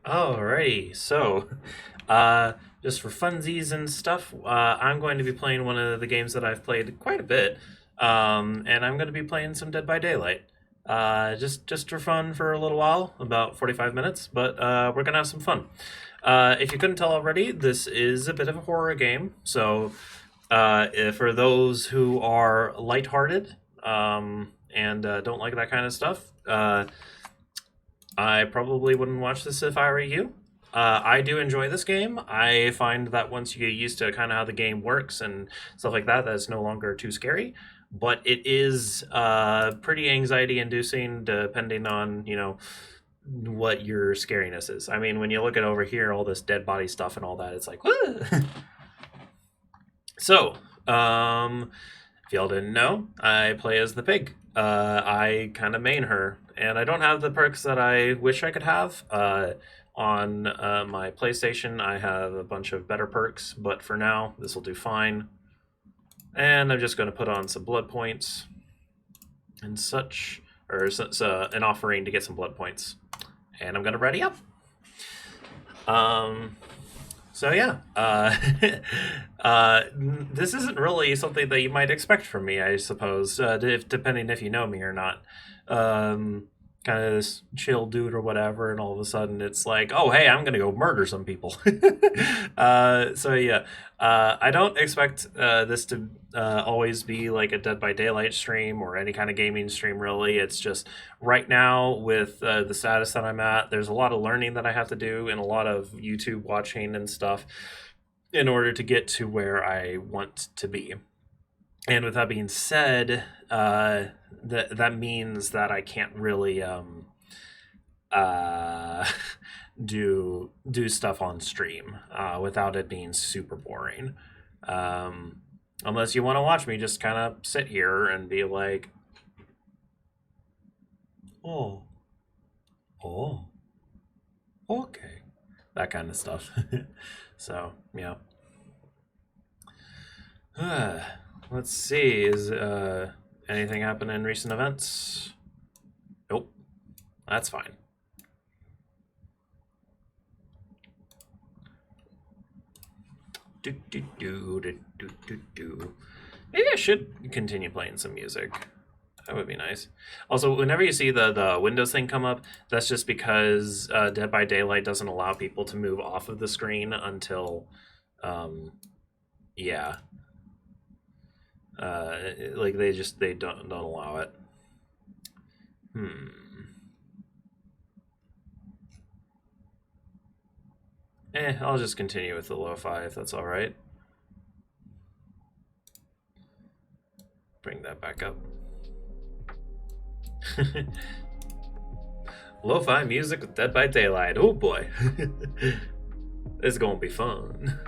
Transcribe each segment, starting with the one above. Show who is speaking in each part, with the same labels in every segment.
Speaker 1: Alrighty, so uh, just for funsies and stuff, I'm going to be playing one of the games that I've played quite a bit, and I'm going to be playing some Dead by Daylight. Just for fun for a little while, about 45 minutes, but we're gonna have some fun. If you couldn't tell already, this is a bit of a horror game, so for those who are lighthearted and don't like that kind of stuff, I probably wouldn't watch this if I were you. I do enjoy this game. I find that once you get used to kind of how the game works and stuff like that, that's no longer too scary. But it is pretty anxiety inducing depending on, what your scariness is. I mean, when you look at over here, all this dead body stuff and all that, it's like, woo! So, if y'all didn't know, I play as the pig. I kind of main her, and I don't have the perks that I wish I could have. On my PlayStation, I have a bunch of better perks, but for now, this will do fine. And I'm just going to put on some blood points and such, or an offering to get some blood points. And I'm going to ready up. So yeah, this isn't really something that you might expect from me, I suppose, depending if you know me or not. Kind of this chill dude or whatever, and all of a sudden it's like, oh hey, I'm gonna go murder some people. So yeah, I don't expect this to always be like a Dead by Daylight stream or any kind of gaming stream. Really, it's just right now with the status that I'm at. There's a lot of learning that I have to do and a lot of YouTube watching and stuff in order to get to where I want to be. And with that being said, that means that I can't really uh, do stuff on stream without it being super boring. Unless you want to watch me just kind of sit here and be like, oh, oh, okay, that kind of stuff. So yeah. Let's see. Is anything happened in recent events? Nope. That's fine. Do do do do do do do. Maybe I should continue playing some music. That would be nice. Also, whenever you see the Windows thing come up, that's just because Dead by Daylight doesn't allow people to move off of the screen until, yeah, like they don't allow it. I'll just continue with the lo-fi if that's all right. Bring that back up. Lo-fi music with Dead by Daylight. Oh boy. This is gonna be fun.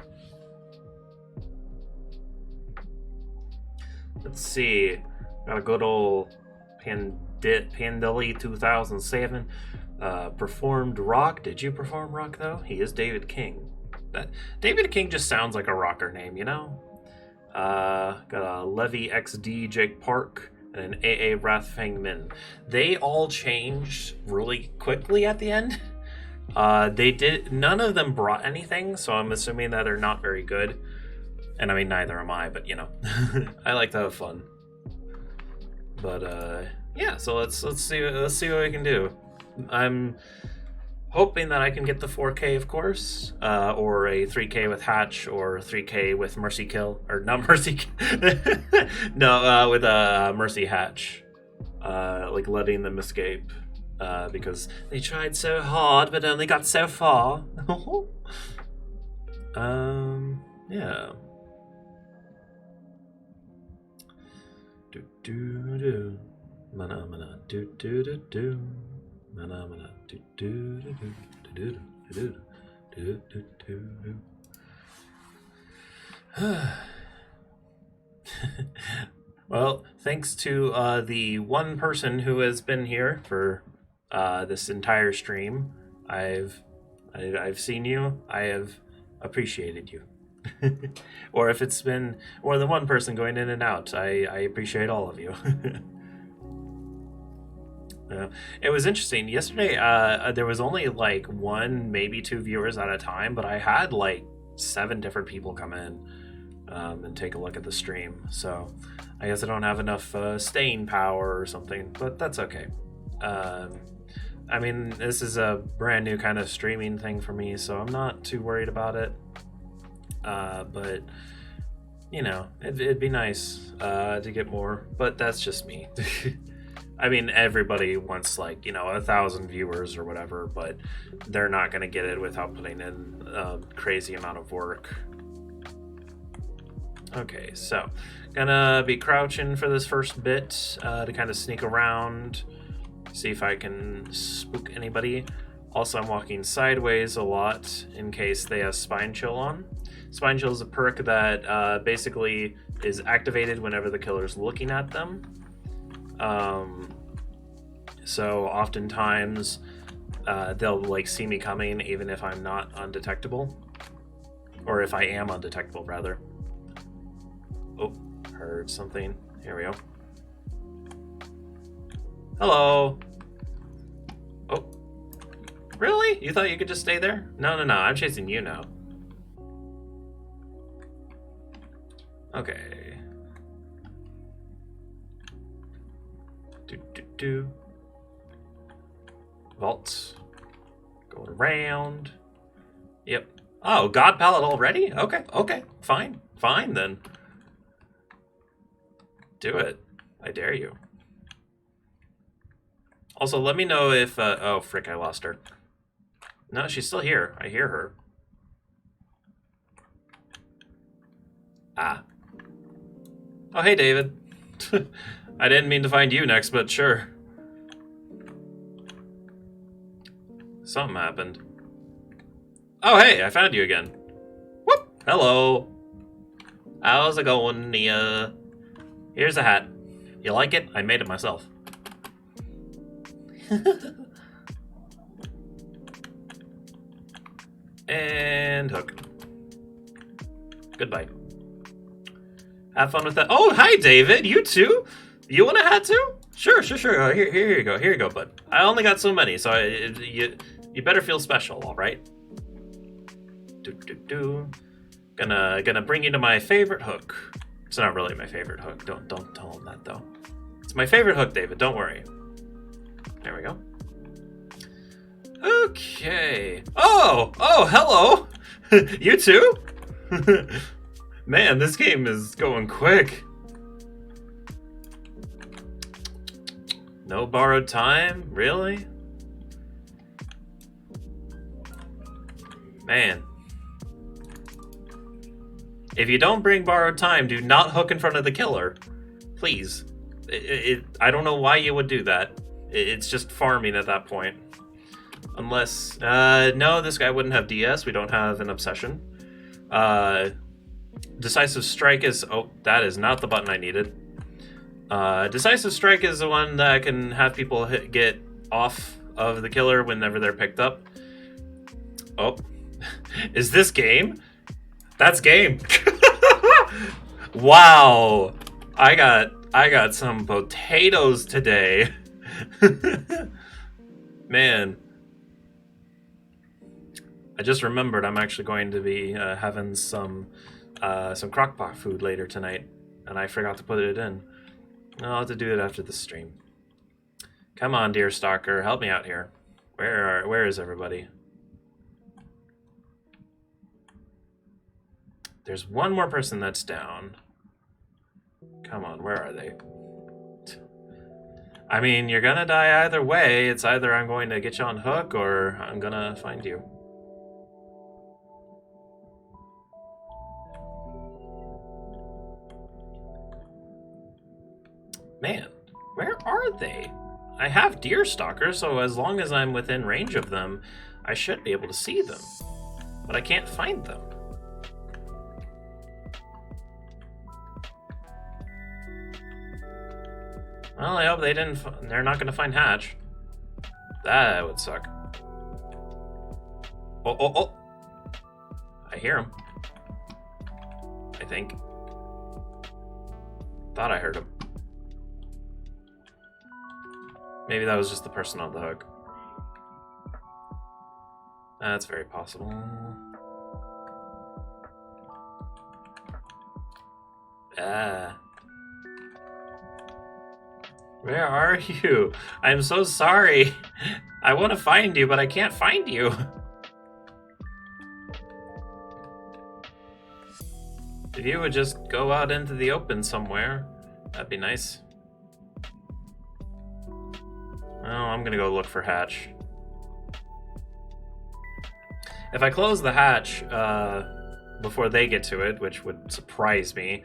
Speaker 1: Let's see. Got a good old Pandeli 2007. Performed rock. Did you perform rock though? He is David King. David King just sounds like a rocker name, you know? Got a Levy XD Jake Park and an AA Wrathfang Min. They all changed really quickly at the end. They did. None of them brought anything, so I'm assuming that they're not very good. And I mean, neither am I, but I like to have fun. But yeah, so let's see what we can do. I'm hoping that I can get the 4K, of course, or a 3K with Hatch, or 3K with Mercy Kill, or not Mercy, no, with a Mercy Hatch, like letting them escape, because they tried so hard but only got so far. Yeah. Do do do, mana mana do do do do. Well, thanks to the one person who has been here for this entire stream. I've seen you. I have appreciated you. Or if it's been more than one person going in and out, I appreciate all of you. Yeah. It was interesting. Yesterday, there was only like one, maybe two viewers at a time, but I had like 7 different people come in and take a look at the stream. So I guess I don't have enough staying power or something, but that's okay. I mean, this is a brand new kind of streaming thing for me, so I'm not too worried about it. But you know, it'd be nice to get more, but that's just me. I mean, everybody wants like, 1,000 viewers or whatever, but they're not going to get it without putting in a crazy amount of work. Okay, so gonna be crouching for this first bit to kind of sneak around, see if I can spook anybody. Also, I'm walking sideways a lot in case they have Spine Chill on. Spine Chill is a perk that basically is activated whenever the killer's looking at them. So oftentimes they'll like see me coming even if I'm not undetectable, or if I am undetectable rather. Oh, heard something. Here we go. Hello. Oh, really? You thought you could just stay there? No, I'm chasing you now. Okay. Vaults. Going around. Yep. Oh, God Pallet already? Okay. Fine then. Do it. I dare you. Also, let me know if... oh, frick, I lost her. No, she's still here. I hear her. Ah. Oh, hey, David. I didn't mean to find you next, but sure. Something happened. Oh, hey, I found you again. Whoop! Hello. How's it going, Nia? Here's a hat. You like it? I made it myself. And hook. Goodbye. Have fun with that. Oh, hi, David. You too? You want a hat too? Sure. Here you go. Here you go, bud. I only got so many, so you better feel special, all right? Gonna bring you to my favorite hook. It's not really my favorite hook. Don't tell him that though. It's my favorite hook, David. Don't worry. There we go. Okay. Oh, hello. You too? Man, this game is going quick. No borrowed time? Really? Man. If you don't bring borrowed time, do not hook in front of the killer. Please. I don't know why you would do that. It's just farming at that point. Unless... no, this guy wouldn't have DS. We don't have an obsession. Decisive Strike is... Oh, that is not the button I needed. Decisive Strike is the one that can have people get off of the killer whenever they're picked up. Oh. Is this game? That's game. Wow. I got some potatoes today. Man. I just remembered I'm actually going to be having some crockpot food later tonight, and I forgot to put it in. I'll have to do it after the stream. Come on, dear stalker, help me out here. Where is everybody? There's one more person that's down. Come on, where are they? I mean, you're gonna die either way. It's either I'm going to get you on hook or I'm gonna find you. Man, where are they? I have deer stalkers, so as long as I'm within range of them, I should be able to see them. But I can't find them. Well, I hope they're not going to find Hatch. That would suck. Oh. I hear him. I think. Thought I heard him. Maybe that was just the person on the hook. That's very possible. Where are you? I'm so sorry. I want to find you, but I can't find you. If you would just go out into the open somewhere, that'd be nice. Oh, I'm gonna go look for hatch. If I close the hatch before they get to it, which would surprise me,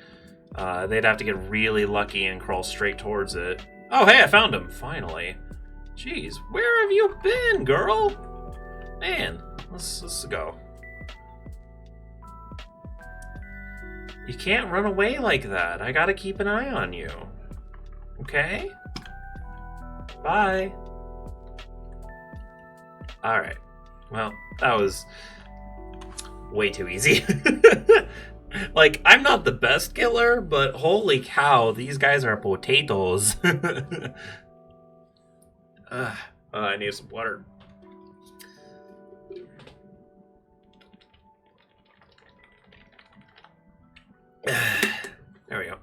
Speaker 1: they'd have to get really lucky and crawl straight towards it. Oh, hey, I found him, finally. Jeez, where have you been, girl? Man, let's go. You can't run away like that. I gotta keep an eye on you. Okay? Bye. Alright. Well, that was way too easy. Like, I'm not the best killer, but holy cow, these guys are potatoes. I need some water. There we go.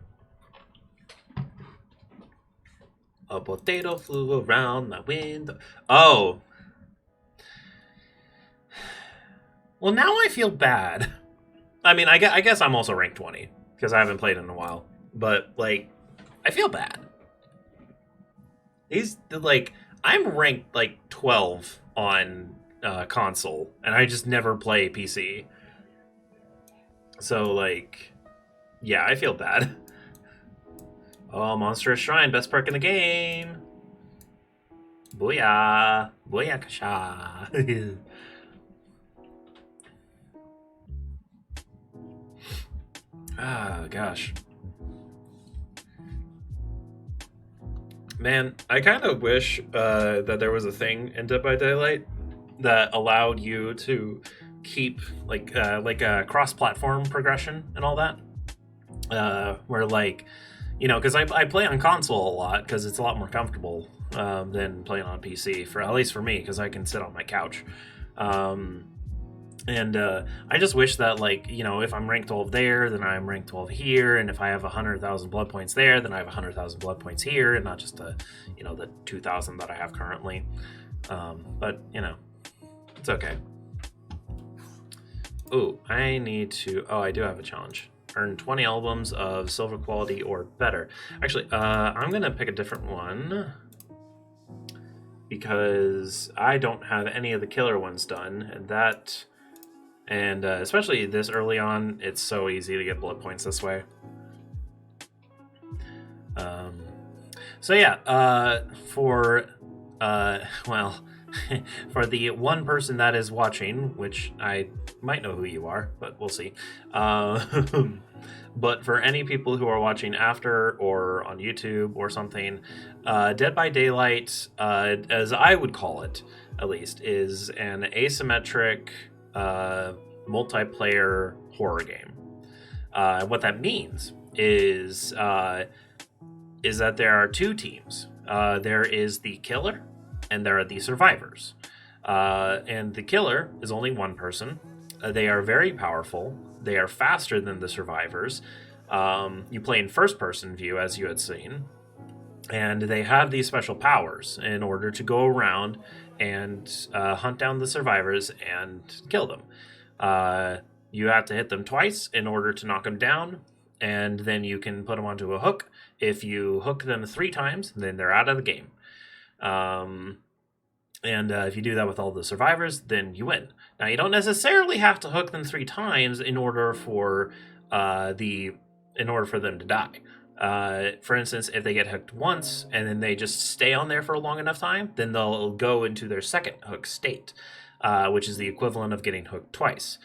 Speaker 1: A potato flew around my window. Oh. Well, now I feel bad. I mean, I guess I'm also ranked 20 because I haven't played in a while. But, like, I feel bad. I'm ranked, 12 on console, and I just never play PC. So, yeah, I feel bad. Oh, Monstrous Shrine, best perk in the game. Booyah. Booyakasha. Ah, gosh. Man, I kind of wish that there was a thing in Dead by Daylight that allowed you to keep a cross-platform progression and all that. Where because I play on console a lot because it's a lot more comfortable than playing on PC, at least for me, because I can sit on my couch. And I just wish that, if I'm ranked 12 there, then I'm ranked 12 here, and if I have 100,000 blood points there, then I have 100,000 blood points here, and not just the 2,000 that I have currently. But, it's okay. Ooh, I need to... Oh, I do have a challenge. Earn 20 albums of silver quality or better. Actually, I'm going to pick a different one because I don't have any of the killer ones done, and especially this early on, it's so easy to get blood points this way. So yeah, for for the one person that is watching, which I might know who you are, but we'll see. But for any people who are watching after or on YouTube or something, Dead by Daylight, as I would call it, at least, is an asymmetric multiplayer horror game. What that means is that there are two teams. There is the killer, and there are the survivors. And the killer is only one person. They are very powerful. They are faster than the survivors. You play in first-person view, as you had seen. And they have these special powers in order to go around and hunt down the survivors and kill them. You have to hit them twice in order to knock them down, and then you can put them onto a hook. If you hook them 3 times, then they're out of the game. And if you do that with all the survivors, then you win. Now, you don't necessarily have to hook them 3 times in order for them to die. For instance, if they get hooked once and then they just stay on there for a long enough time, then they'll go into their second hook state, which is the equivalent of getting hooked twice.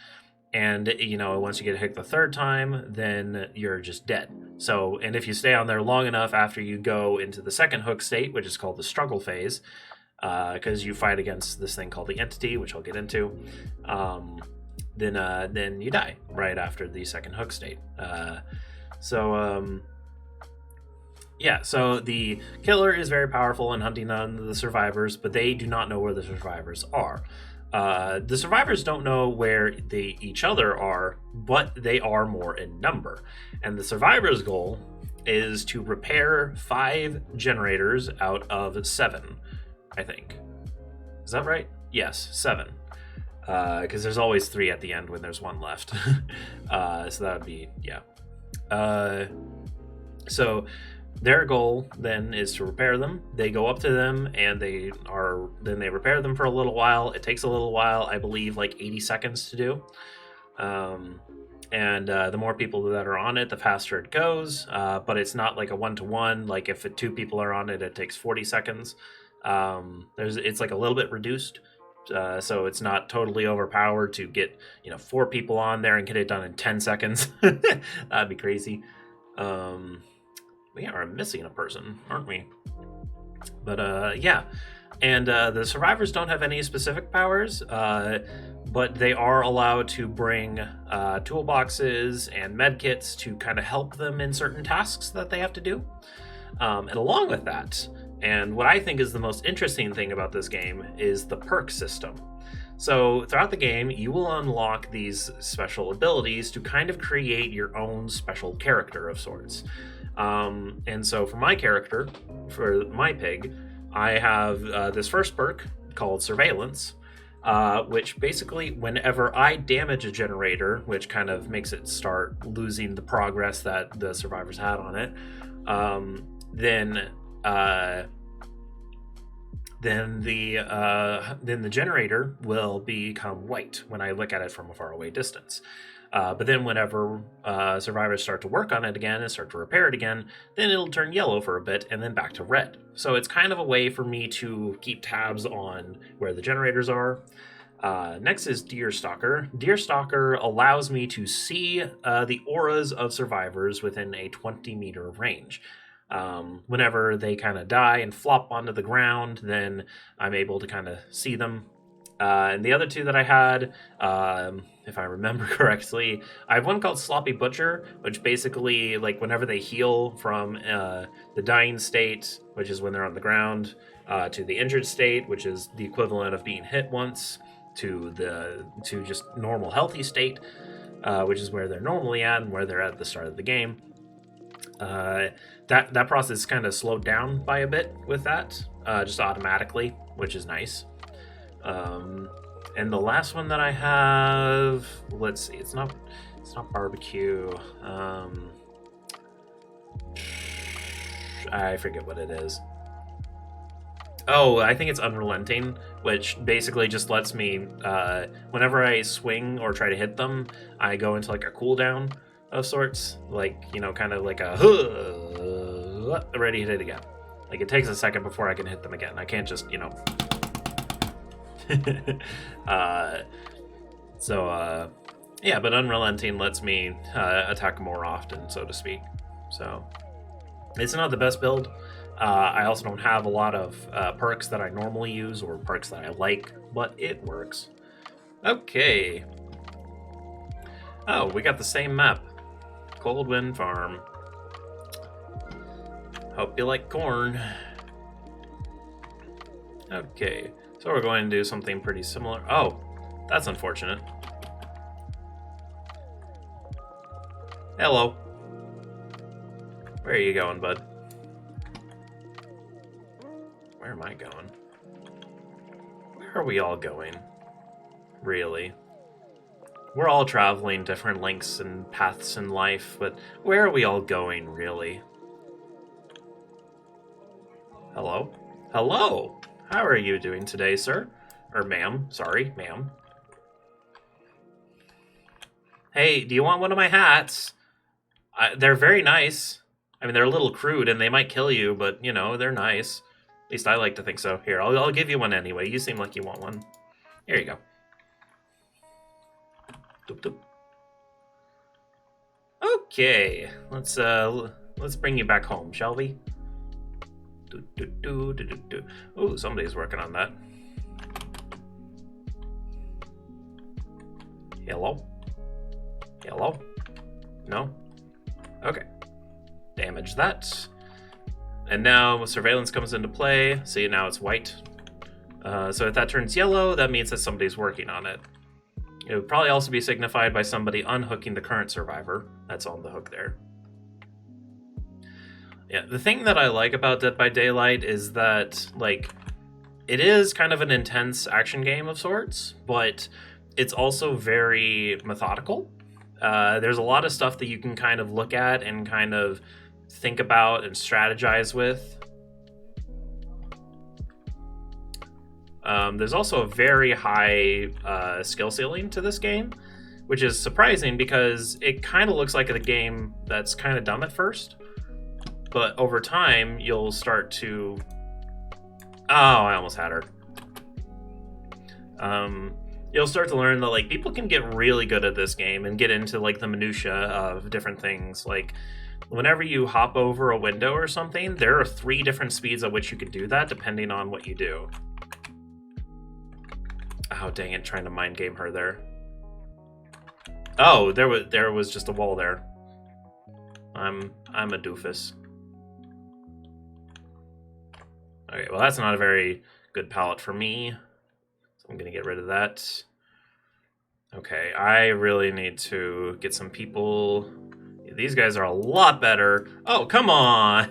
Speaker 1: And, once you get hooked the 3rd time, then you're just dead. So, and if you stay on there long enough after you go into the second hook state, which is called the struggle phase, because you fight against this thing called the entity, which I'll get into, then you die right after the second hook state. Yeah, so the killer is very powerful in hunting down the survivors, but they do not know where the survivors are. The survivors don't know where each other are, but they are more in number. And the survivors' goal is to repair 5 generators out of 7, I think. Is that right? Yes, 7. Because there's always 3 at the end when there's 1 left. So that would be, yeah. So their goal then is to repair them. They go up to them and they repair them for a little while. It takes a little while, I believe, like 80 seconds to do. And the more people that are on it, the faster it goes. But it's not like a 1-to-1. Like if 2 people are on it, it takes 40 seconds. It's like a little bit reduced. So it's not totally overpowered to get 4 people on there and get it done in 10 seconds. That'd be crazy. We are missing a person, aren't we? But yeah. And the survivors don't have any specific powers, but they are allowed to bring toolboxes and medkits to kind of help them in certain tasks that they have to do. And along with that, and what I think is the most interesting thing about this game is the perk system. So throughout the game, you will unlock these special abilities to kind of create your own special character of sorts. And so for my character, for my pig, I have this first perk called Surveillance, which basically whenever I damage a generator, which kind of makes it start losing the progress that the survivors had on it, then the generator will become white when I look at it from a faraway distance. But then whenever survivors start to work on it again and start to repair it again, then it'll turn yellow for a bit and then back to red. So it's kind of a way for me to keep tabs on where the generators are. Next is Deerstalker. Deerstalker allows me to see the auras of survivors within a 20-meter range. Whenever they kind of die and flop onto the ground, then I'm able to kind of see them. And the other 2 that I had, if I remember correctly, I have one called Sloppy Butcher, which basically, like, whenever they heal from the dying state, which is when they're on the ground, to the injured state, which is the equivalent of being hit once, to just normal healthy state, which is where they're normally at and where they're at the start of the game. That process is kind of slowed down by a bit with that, just automatically, which is nice. And the last one that I have, let's see, it's not barbecue. I forget what it is. Oh, I think it's Unrelenting, which basically just lets me, whenever I swing or try to hit them, I go into like a cooldown of sorts, like, kind of like a ready to hit again. Like, it takes a second before I can hit them again. I can't just, yeah, but Unrelenting lets me attack more often, so to speak. So it's not the best build. I also don't have a lot of perks that I normally use or perks that I like, but it works. Okay. Oh, we got the same map. Coldwind Farm. Hope you like corn. Okay, so we're going to do something pretty similar. Oh, that's unfortunate. Hello. Where are you going, bud? Where am I going? Where are we all going? Really? We're all traveling different lengths and paths in life, but where are we all going, really? Hello? Hello! How are you doing today, sir? Or ma'am. Sorry, ma'am. Hey, do you want one of my hats? They're very nice. I mean, they're a little crude and they might kill you, but, they're nice. At least I like to think so. Here, I'll give you one anyway. You seem like you want one. Here you go. Doop, doop. Okay, let's bring you back home, shall we? Ooh, somebody's working on that. Hello? Hello? No? Okay. Damage that. And now surveillance comes into play. See, now it's white. So if that turns yellow, that means that somebody's working on it. It would probably also be signified by somebody unhooking the current survivor that's on the hook there. Yeah, the thing that I like about Dead by Daylight is that, like, it is kind of an intense action game of sorts, but it's also very methodical. There's a lot of stuff that you can kind of look at and kind of think about and strategize with. There's also a very high skill ceiling to this game, which is surprising because it kind of looks like a game that's kind of dumb at first, but over time you'll start to... Oh, I almost had her. You'll start to learn that, like, people can get really good at this game and get into, like, the minutia of different things. Like, whenever you hop over a window or something, there are 3 different speeds at which you could do that depending on what you do. Oh, dang it, trying to mind game her there. Oh, there was just a wall there. I'm a doofus. Okay, well, that's not a very good palette for me. So I'm gonna get rid of that. Okay, I really need to get some people. These guys are a lot better. Oh, come on!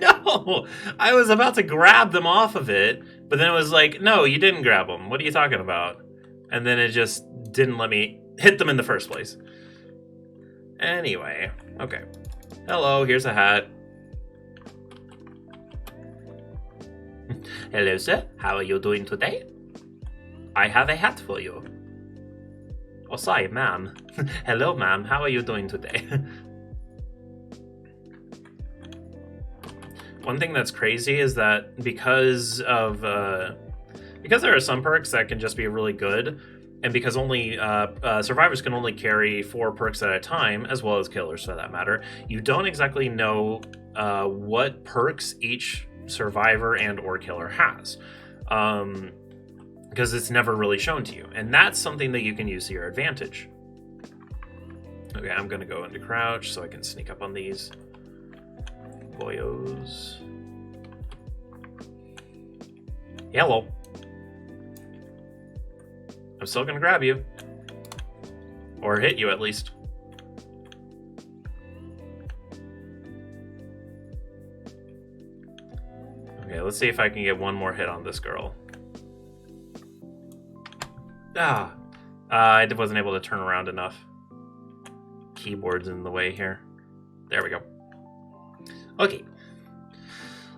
Speaker 1: No! I was about to grab them off of it, but then it was like, no, you didn't grab them. What are you talking about? And then it just didn't let me hit them in the first place. Anyway, okay. Hello, here's a hat. Hello, sir. How are you doing today? I have a hat for you. Oh, sorry, ma'am. Hello, ma'am. How are you doing today? One thing that's crazy is that because there are some perks that can just be really good, and because only survivors can only carry 4 perks at a time, as well as killers for that matter, you don't exactly know what perks each survivor and or killer has, because it's never really shown to you, and that's something that you can use to your advantage. Okay, I'm gonna go into crouch so I can sneak up on these boyos. Hello. I'm still gonna grab you, or hit you at least. Okay, let's see if I can get one more hit on this girl. I wasn't able to turn around enough. Keyboard's in the way here. There we go. Okay.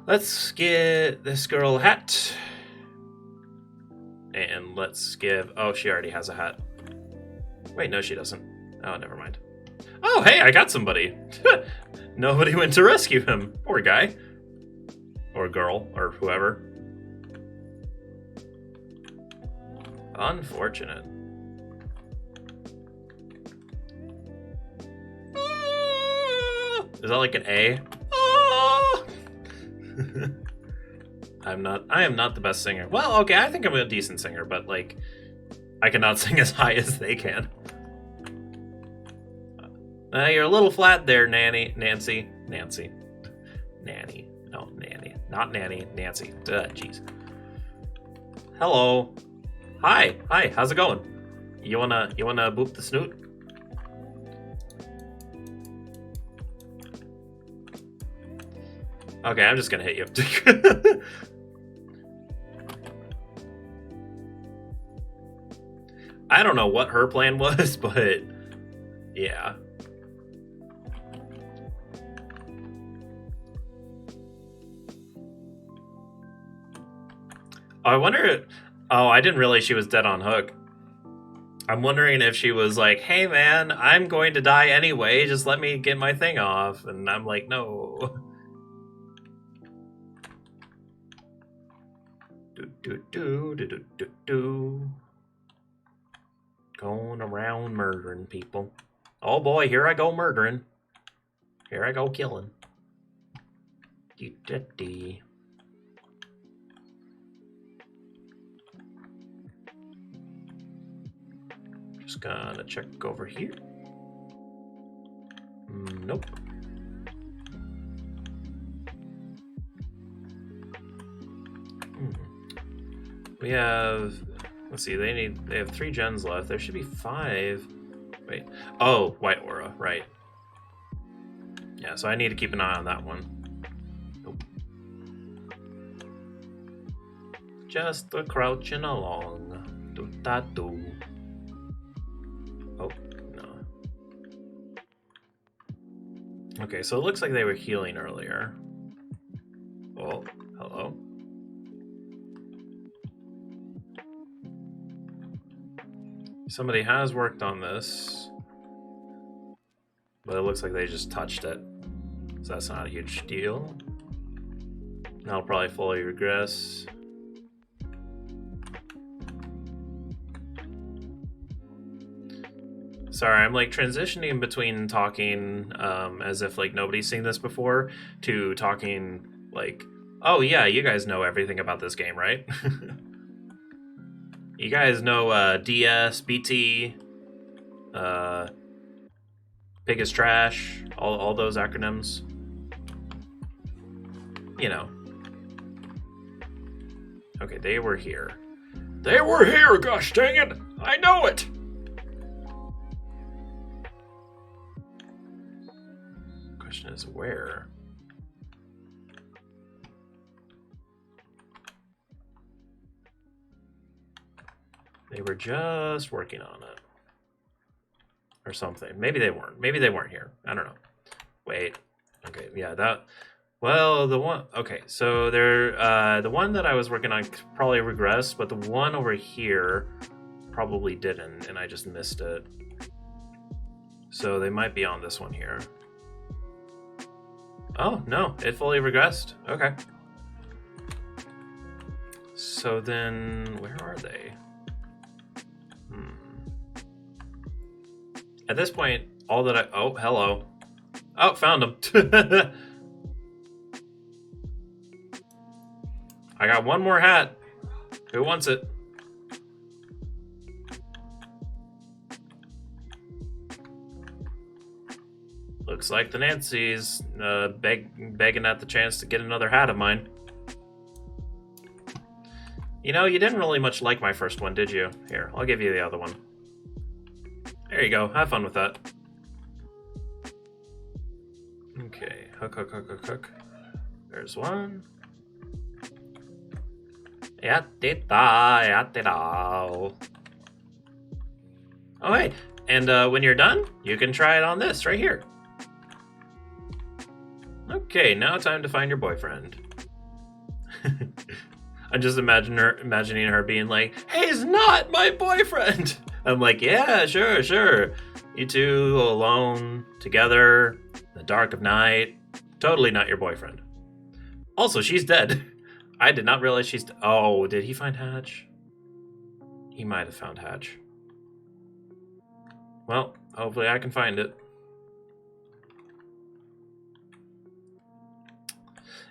Speaker 1: Let's get this girl a hat. And let's give... Oh, she already has a hat. Wait, no, she doesn't. Oh, never mind. Oh, hey, I got somebody. Nobody went to rescue him. Poor guy. Or girl, or whoever. Unfortunate. Is that like an A? I am not the best singer. Well, okay, I think I'm a decent singer, but, like, I cannot sing as high as they can. You're a little flat there, Nancy. Nanny. No, Nanny. Not Nanny. Nancy. Jeez. Hello. Hi. How's it going? You wanna boop the snoot? Okay, I'm just gonna hit you. I don't know what her plan was, but yeah. I wonder... Oh, I didn't realize she was dead on hook. I'm wondering if she was like, hey man, I'm going to die anyway, just let me get my thing off. And I'm like, no. Do. Going around murdering people. Oh boy, here I go murdering. Here I go killing. Just gonna check over here. Nope. We have, let's see, they have 3 gens left. There should be 5. Wait. Oh, white aura, right. Yeah, so I need to keep an eye on that one. Nope. Just crouching along. Do-da-do. Oh, no. Okay, so it looks like they were healing earlier. Oh, hello. Somebody has worked on this, but it looks like they just touched it, so that's not a huge deal. I'll probably fully regress. Sorry, I'm like transitioning between talking as if like nobody's seen this before to talking like, oh yeah, you guys know everything about this game, right? You guys know DS, BT, Big as Trash, all those acronyms. You know. Okay, they were here. They were here, gosh dang it! I know it! Question is where? They were just working on it. Or something. Maybe they weren't. Maybe they weren't here. I don't know. Wait. Okay, yeah, that... Well, the one... Okay, so they're... the one that I was working on probably regressed, but the one over here probably didn't, and I just missed it. So they might be on this one here. Oh, no, it fully regressed. Okay. So then, where are they? At this point, all that I... Oh, hello. Oh, found them. I got one more hat. Who wants it? Looks like the Nancy's begging at the chance to get another hat of mine. You know, you didn't really much like my first one, did you? Here, I'll give you the other one. There you go. Have fun with that. Okay. Hook, hook, hook, hook, hook. There's one. Oh, hey. And when you're done, you can try it on this right here. Okay, now time to find your boyfriend. I'm just imagining her being like, "Hey, he's not my boyfriend." I'm like, yeah, sure. You two alone, together, in the dark of night. Totally not your boyfriend. Also, she's dead. I did not realize she's... Oh, did he find Hatch? He might have found Hatch. Well, hopefully I can find it.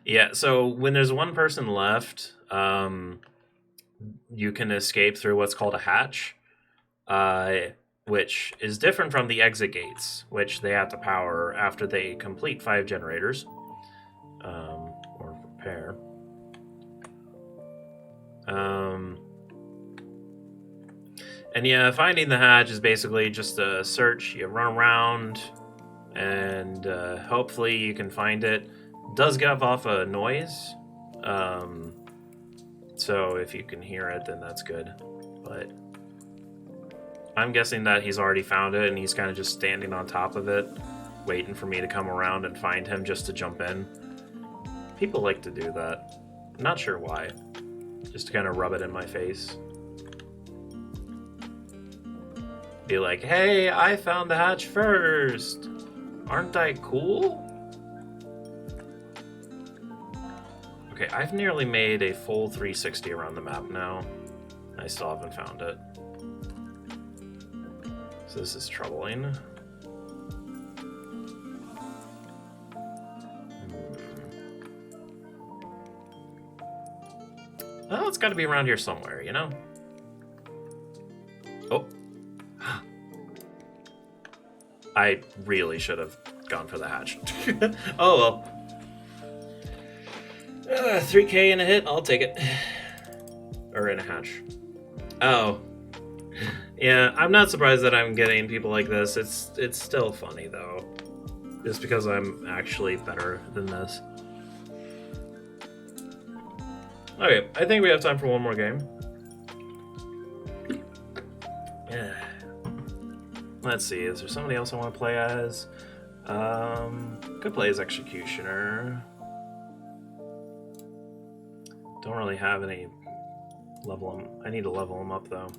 Speaker 1: Yeah, so when there's one person left, you can escape through what's called a hatch. Which is different from the exit gates, which they have to power after they complete 5 generators, or repair. And yeah, finding the hatch is basically just a search. You run around, and hopefully you can find it. It does give off a noise, so if you can hear it, then that's good. But I'm guessing that he's already found it, and he's kind of just standing on top of it, waiting for me to come around and find him just to jump in. People like to do that. I'm not sure why. Just to kind of rub it in my face. Be like, hey, I found the hatch first. Aren't I cool? Okay, I've nearly made a full 360 around the map now. I still haven't found it. So this is troubling. Well, it's got to be around here somewhere, you know? Oh. I really should have gone for the hatch. Oh, well. 3K and a hit, I'll take it. or in a hatch. Oh. Yeah, I'm not surprised that I'm getting people like this. It's still funny though. Just because I'm actually better than this. Okay, I think we have time for one more game. Yeah. Let's see, is there somebody else I want to play as? Could play as Executioner. Don't really have any level him. I need to level him up though.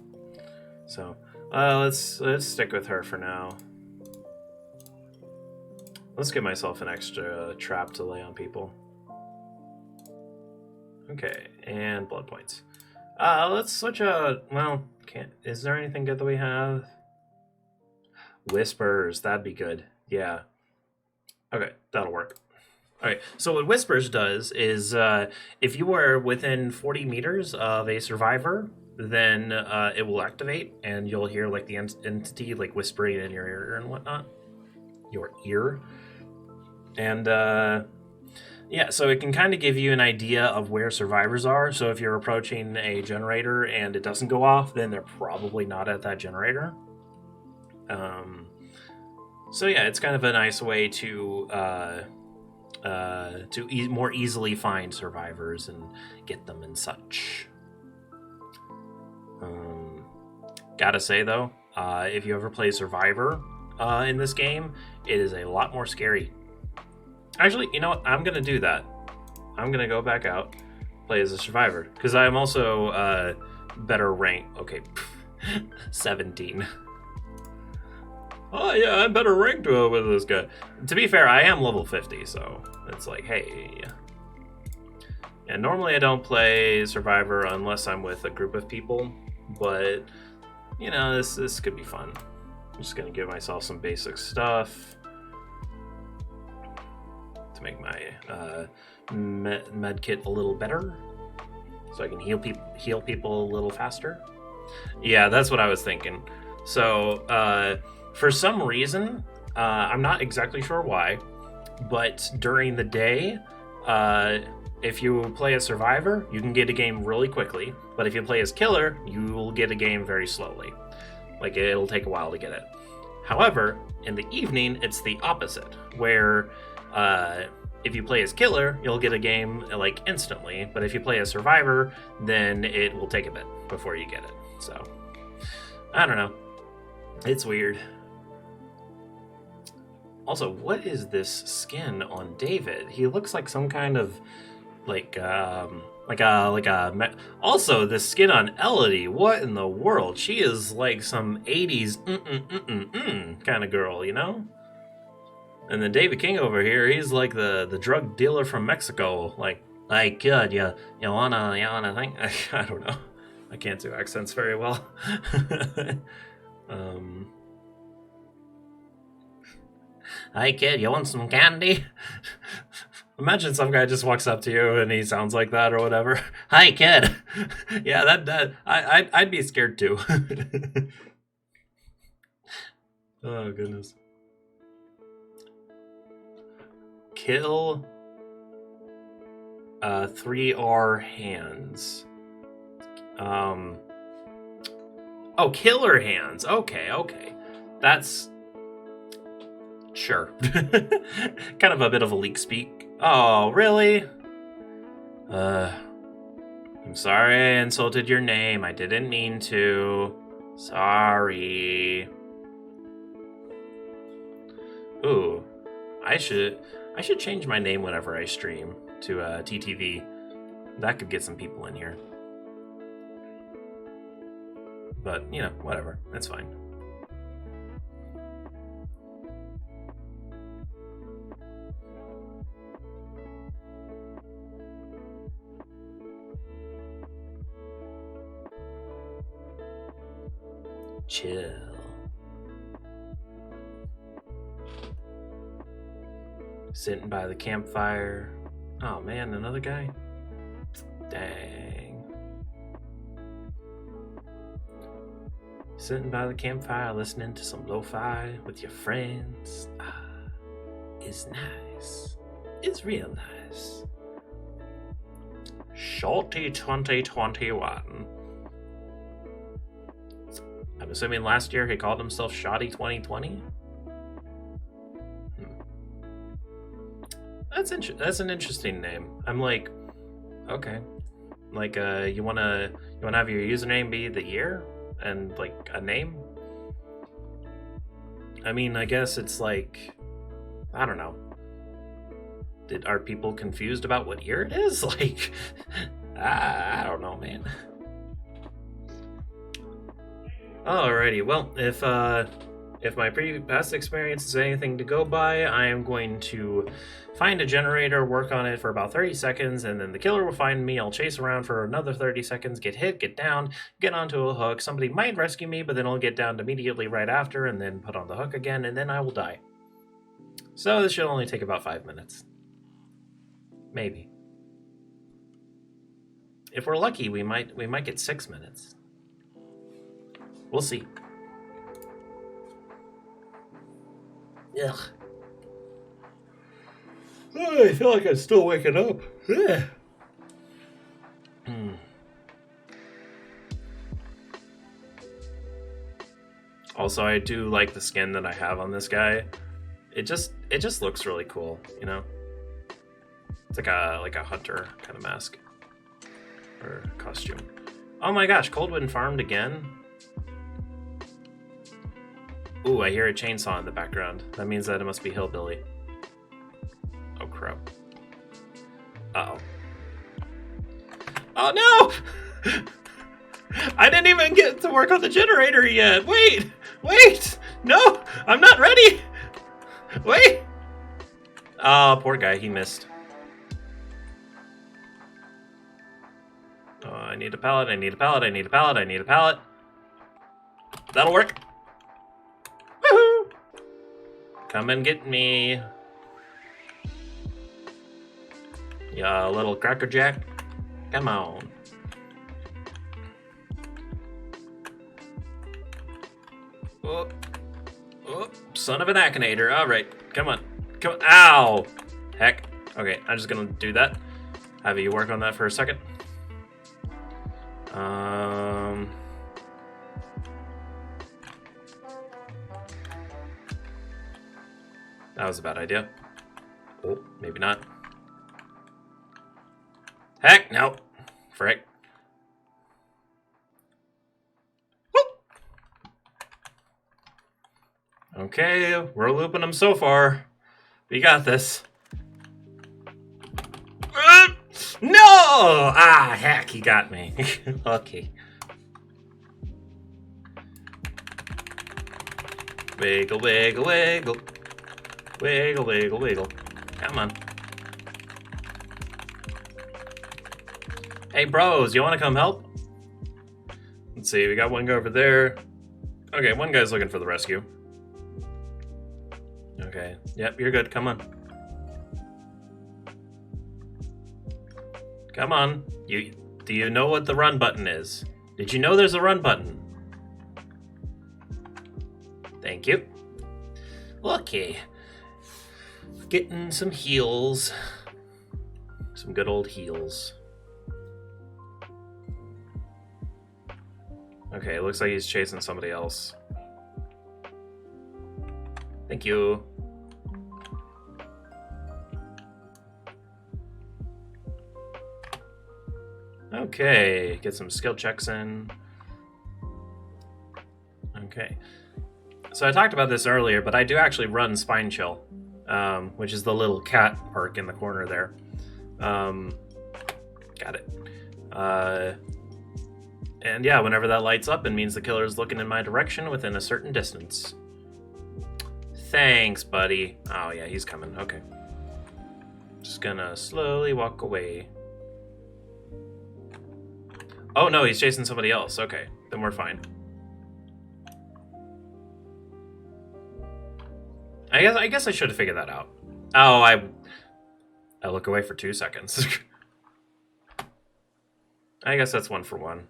Speaker 1: So let's stick with her for now. Let's give myself an extra trap to lay on people. Okay, and blood points. Let's switch out. Well, is there anything good that we have? Whispers, that'd be good. Yeah. Okay, that'll work. Alright, so what Whispers does is if you are within 40 meters of a survivor, then it will activate and you'll hear like the entity like whispering in your ear and whatnot. Your ear. And yeah, so it can kind of give you an idea of where survivors are. So if you're approaching a generator and it doesn't go off, then they're probably not at that generator. So yeah, it's kind of a nice way to more easily find survivors and get them and such. Gotta say though, if you ever play Survivor in this game, it is a lot more scary. Actually, you know what? I'm gonna do that. I'm gonna go back out, play as a survivor, because I'm also better ranked. Okay, 17. Oh yeah, I'm better ranked with this guy. To be fair, I am level 50, so it's like, hey. And normally I don't play Survivor unless I'm with a group of people, but you know, this could be fun. I'm just gonna give myself some basic stuff to make my med kit a little better, so I can heal people a little faster. Yeah, that's what I was thinking. So for some reason, I'm not exactly sure why, but during the day, if you play as Survivor, you can get a game really quickly, but if you play as Killer, you will get a game very slowly. Like, it'll take a while to get it. However, in the evening, it's the opposite, where if you play as Killer, you'll get a game, like, instantly, but if you play as Survivor, then it will take a bit before you get it. So, I don't know. It's weird. Also, what is this skin on David? He looks like some kind of also the skin on Elodie. What in the world? She is like some 80s kind of girl, you know? And then David King over here, he's like the drug dealer from Mexico. Like kid, you wanna think? I don't know. I can't do accents very well. Hi kid, you want some candy? Imagine some guy just walks up to you and he sounds like that or whatever. Hi kid. Yeah, that I'd be scared too. Oh goodness. Kill 3R hands. Oh, killer hands. Okay. That's sure. Kind of a bit of a leak speak. Oh, really? I'm sorry I insulted your name. I didn't mean to. Sorry. Ooh, I should change my name whenever I stream to TTV. That could get some people in here. But, you know, whatever. That's fine. Chill. Sitting by the campfire. Oh man, another guy? Dang. Sitting by the campfire listening to some lo-fi with your friends. It's nice. It's real nice. Shorty 2021. I'm assuming last year he called himself Shoddy 2020? That's an interesting name. I'm like, okay. Like, you wanna have your username be the year? And, like, a name? I mean, I guess it's like, I don't know. Are people confused about what year it is? Like, I don't know, man. Alrighty, well, if my past experience is anything to go by, I am going to find a generator, work on it for about 30 seconds, and then the killer will find me. I'll chase around for another 30 seconds, get hit, get down, get onto a hook. Somebody might rescue me, but then I'll get downed immediately right after, and then put on the hook again, and then I will die. So this should only take about 5 minutes. Maybe. If we're lucky, we might get 6 minutes. We'll see. Ugh. Oh, I feel like I'm still waking up. Also, I do like the skin that I have on this guy. It just looks really cool, you know? It's like a hunter kind of mask. Or costume. Oh my gosh, Coldwind farmed again? Ooh, I hear a chainsaw in the background. That means that it must be Hillbilly. Oh, crap. Uh-oh. Oh, no! I didn't even get to work on the generator yet! Wait! No! I'm not ready! Wait! Oh, poor guy, he missed. Oh, I need a pallet, I need a pallet, I need a pallet, I need a pallet. That'll work. Woohoo! Come and get me. Yeah, little crackerjack. Come on. Oh, son of an Akinator. Alright, come on. Ow! Heck. Okay, I'm just gonna do that. Have you work on that for a second. That was a bad idea. Oh, maybe not. Heck, no. Frick. Okay, we're looping them so far. We got this. No! Ah, heck, he got me. Okay. Wiggle, wiggle, wiggle. Wiggle, wiggle, wiggle. Come on. Hey, bros, you want to come help? Let's see, we got one guy over there. Okay, one guy's looking for the rescue. Okay, yep, you're good. Come on. Come on. Do you know what the run button is? Did you know there's a run button? Thank you. Okay. Getting some heals. Some good old heals. Okay, looks like he's chasing somebody else. Thank you. Okay, get some skill checks in. Okay. So I talked about this earlier, but I do actually run Spine Chill, which is the little cat perk in the corner there. Got it. And yeah, whenever that lights up, it means the killer is looking in my direction within a certain distance. Thanks, buddy. Oh yeah, he's coming. Okay. Just gonna slowly walk away. Oh no, he's chasing somebody else. Okay, then we're fine. I guess I should have figured that out. Oh, I look away for 2 seconds. I guess that's 1 for 1.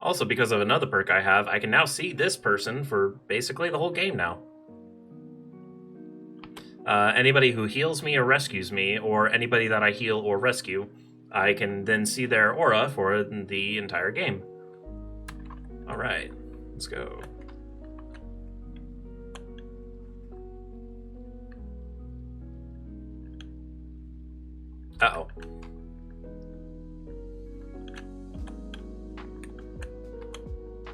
Speaker 1: Also, because of another perk I have, I can now see this person for basically the whole game now. Anybody who heals me or rescues me, or anybody that I heal or rescue, I can then see their aura for the entire game. Alright, let's go. Uh-oh.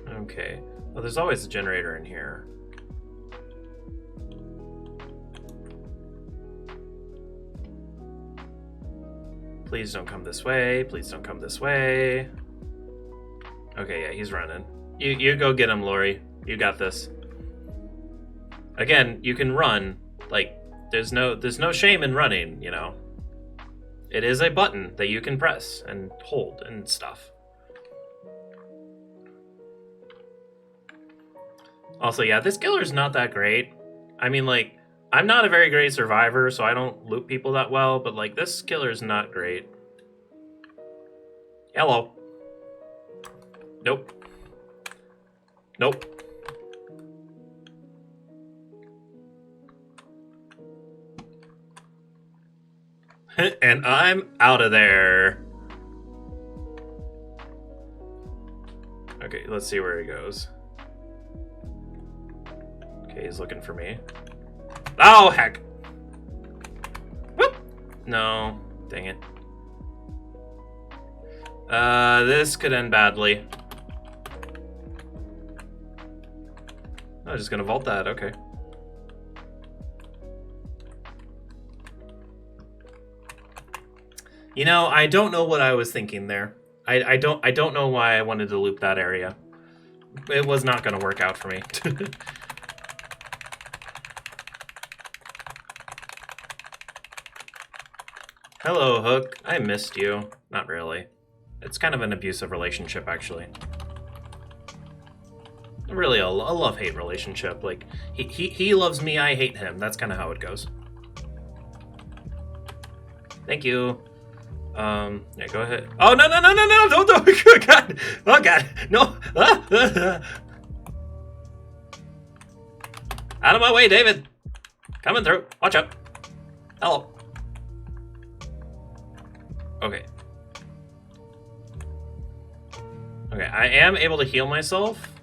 Speaker 1: Okay. Well, there's always a generator in here. Please don't come this way. Please don't come this way. Okay, yeah, he's running. You go get him, Lori. You got this. Again, you can run. Like, there's no shame in running, you know. It is a button that you can press and hold and stuff. Also, yeah, this killer's not that great. I mean, like, I'm not a very great survivor, so I don't loot people that well, but, like, this killer's not great. Hello. Nope. Nope. And I'm out of there. Okay, let's see where he goes. Okay, he's looking for me. Oh, heck! Whoop! No, dang it. This could end badly. I'm just gonna vault that, okay. You know, I don't know what I was thinking there. I don't know why I wanted to loop that area. It was not gonna work out for me. Hello, Hook. I missed you. Not really. It's kind of an abusive relationship, actually. Really a love-hate relationship. Like, he loves me, I hate him. That's kind of how it goes. Thank you. Yeah, go ahead. Oh, no, don't, oh, God. Oh, God, no. Out of my way, David. Coming through. Watch out. Hello. Okay. Okay, I am able to heal myself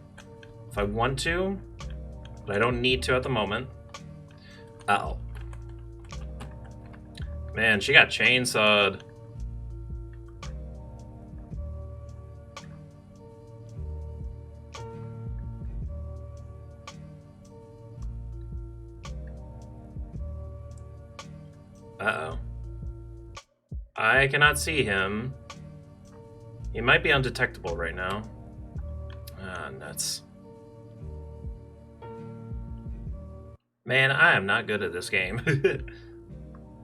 Speaker 1: if I want to, but I don't need to at the moment. Uh-oh. Man, she got chainsawed. Uh-oh. I cannot see him. He might be undetectable right now. Ah, nuts. Man, I am not good at this game. At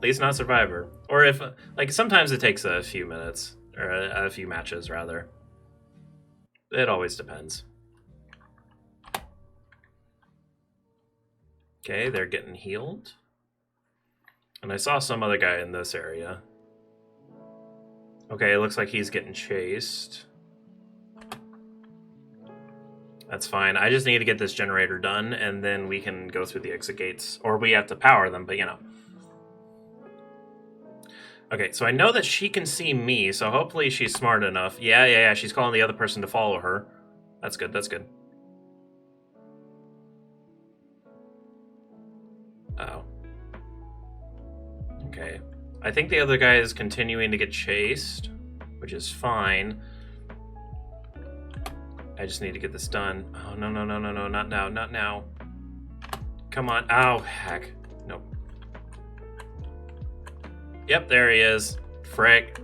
Speaker 1: least not Survivor. Or if, like, sometimes it takes a few minutes. Or a few matches, rather. It always depends. Okay, they're getting healed. And I saw some other guy in this area. Okay, it looks like he's getting chased. That's fine. I just need to get this generator done, and then we can go through the exit gates. Or we have to power them, but you know. Okay, so I know that she can see me, so hopefully she's smart enough. Yeah, she's calling the other person to follow her. That's good, that's good. Oh. Okay. I think the other guy is continuing to get chased, which is fine. I just need to get this done. Oh, no, not now, not now. Come on. Ow, heck. Nope. Yep, there he is. Frick.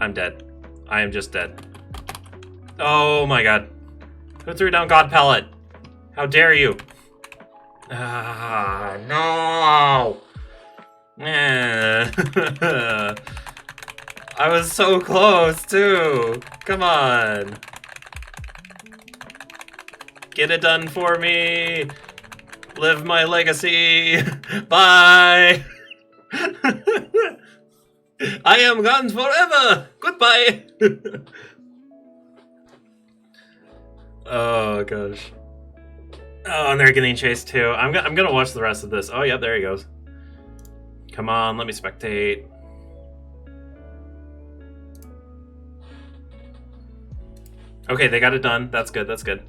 Speaker 1: I'm dead. I am just dead. Oh my god. Who threw down God Pellet? How dare you? Ah, no! I was so close, too. Come on. Get it done for me. Live my legacy. Bye. I am gone forever. Goodbye. Oh, gosh. Oh, and they're getting chased, too. I'm gonna watch the rest of this. Oh, yeah, there he goes. Come on, let me spectate. Okay, they got it done. That's good, that's good.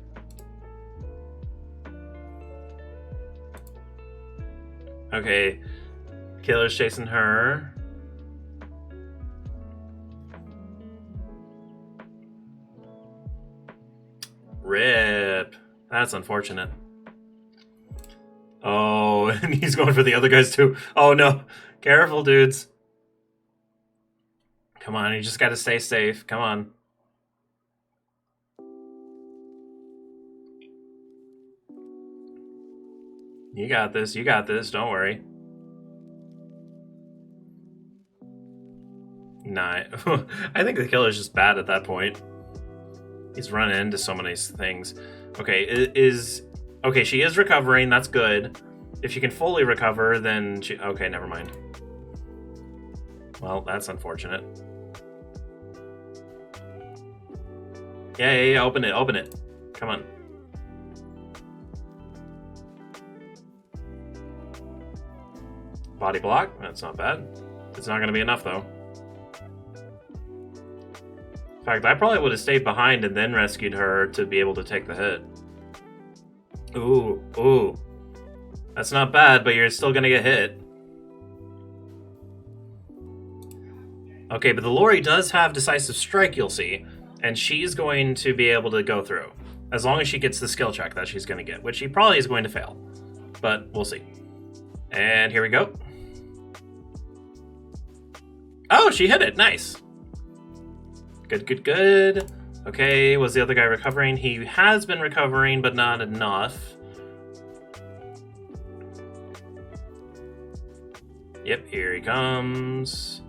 Speaker 1: Okay, killer's chasing her. Rip. That's unfortunate. Oh, and he's going for the other guys too. Oh no. Careful, dudes. Come on, you just gotta stay safe. Come on. You got this, don't worry. Nah, I think the killer's just bad at that point. He's running into so many things. Okay, okay, she is recovering, that's good. If she can fully recover, then she... Okay, never mind. Well, that's unfortunate. Yeah, open it. Come on. Body block, that's not bad. It's not gonna be enough, though. In fact, I probably would have stayed behind and then rescued her to be able to take the hit. Ooh. That's not bad, but you're still gonna get hit. Okay, but the Lori does have Decisive Strike, you'll see, and she's going to be able to go through. As long as she gets the skill check that she's gonna get, which she probably is going to fail. But we'll see. And here we go. Oh, she hit it, nice. Good. Okay, was the other guy recovering? He has been recovering, but not enough. Yep, here he comes.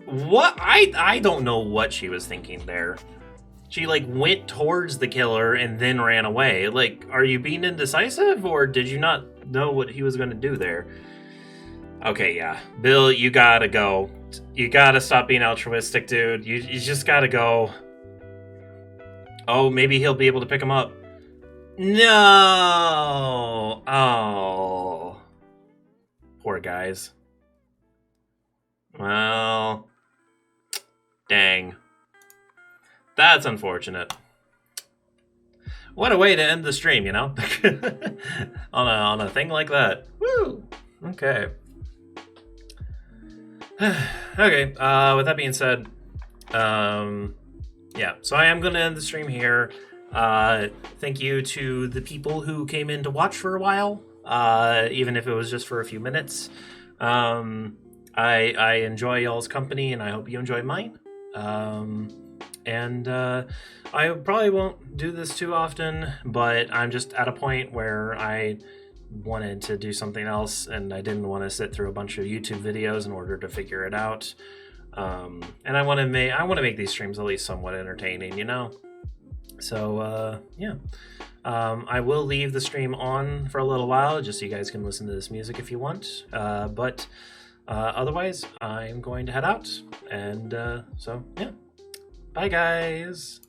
Speaker 1: What? I don't know what she was thinking there. She, like, went towards the killer and then ran away. Like, are you being indecisive, or did you not know what he was going to do there? Okay, yeah. Bill, you gotta go. You gotta stop being altruistic, dude. You just gotta go. Oh, maybe he'll be able to pick him up. No! Oh. Poor guys. Well... Dang. That's unfortunate. What a way to end the stream, you know? on a thing like that. Woo! Okay. Okay, with that being said, yeah, so I am going to end the stream here. Thank you to the people who came in to watch for a while, even if it was just for a few minutes. I enjoy y'all's company, and I hope you enjoy mine. And I probably won't do this too often, but I'm just at a point where I wanted to do something else, and I didn't want to sit through a bunch of YouTube videos in order to figure it out. And I want to make these streams at least somewhat entertaining, you know. So yeah, I will leave the stream on for a little while, just so you guys can listen to this music if you want. But otherwise, I'm going to head out, and so yeah, bye guys.